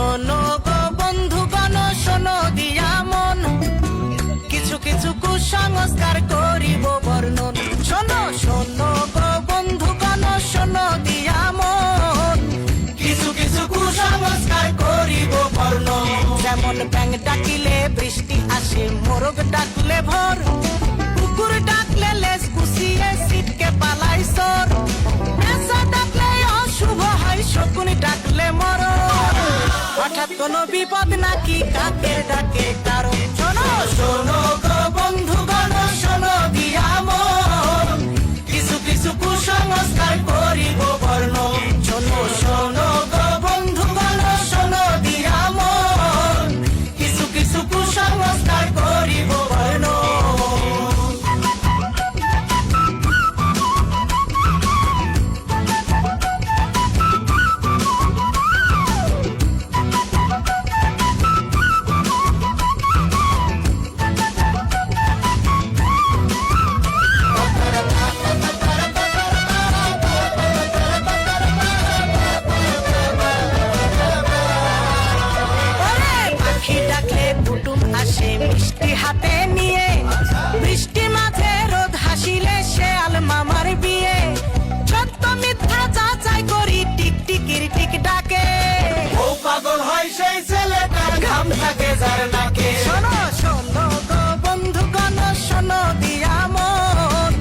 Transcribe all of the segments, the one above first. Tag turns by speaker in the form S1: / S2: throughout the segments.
S1: শোনো গো বন্ধুগণ, শোনো দিয়া মন, কিছু কিছু কুসংস্কার করিব বর্ণন। শোনো শোনো গো বন্ধুগণ, শোনো দিয়া মন, কিছু কিছু কুসংস্কার করিব বর্ণন। যেমন ব্যাঙ ডাকিলে বৃষ্টি আসে, মোরগ ডাকলে ভোর, কুকুর ডাকলে লেজ গুছিয়ে সিটকে পালাই চোর, পেঁচা ডাকলে অশুভ হয়, শকুনি ডাকলে মরণ। হঠাৎ কোনো বিপদ নাকি কাকের ডাকে কারণ। শোনো শোনো গো বন্ধুগণ, শোনো দিয়া মন, কিছু কিছু কুসংস্কার করিব বর্ণন। শোনো শোনো গো বন্ধুগণ, শোনো দিয়া মন, কিছু কিছু কুসংস্কার করিব বর্ণন। মিষ্টি হাতে নিয়ে, বৃষ্টি মাঝে রোদ হাসিলে শেয়াল মামার বিয়ে। সত্য মিথ্যা যাচাই করি, টিকটিকির টিক ডাকে। ও পাগল হয় সেই ছেলেটার ঘাম থাকে যার নাকে। শোনো শোনো গো বন্ধুগণ, শোনো দিয়া মন,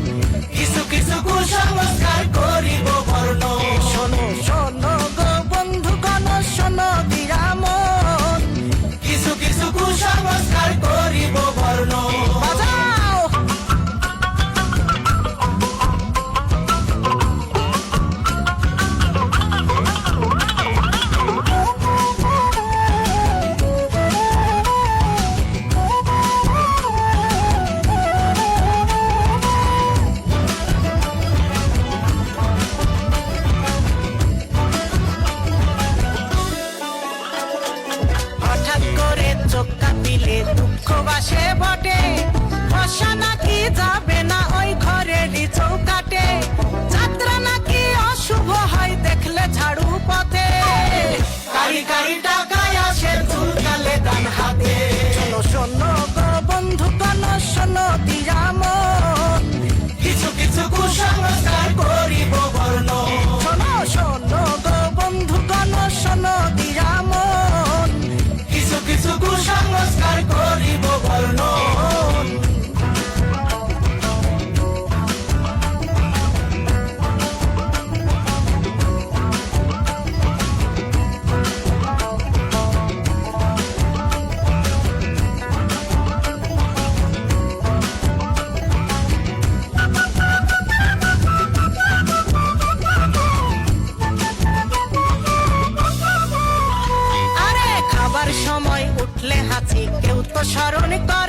S1: কিছু কিছু কুসংস্কার করিব বর্ণন। শোনো শোনো গো বন্ধুগণ, শোনো দিয়া মন, কিছু কিছু কুসংস্কার করিব বর্ণন। বাজাও হঠাৎ করে চোখ কাঁপিলে দুঃখ বাসে বটে, বসা নাকি যাবে না ওই ঘরেরই চৌকাটে, যাত্রা নাকি অশুভ হয় দেখলে ঝাড়ু পথে, কারি কারি টাকায় আসে চুলকালে ডান হাতে। শোনো শোনো গো বন্ধুগণ, শোনো দিয়া মন, কিছু কিছু কুসংস্কার করিব বর্ণন। শোনো শোনো গো বন্ধুগণ, শোনো দিয়া মন, কিছু কিছু কুসংস্কার করিব বর্ণন। আরে খাবার সময় উঠলে হাঁচি, কেউ তো স্মরণ করে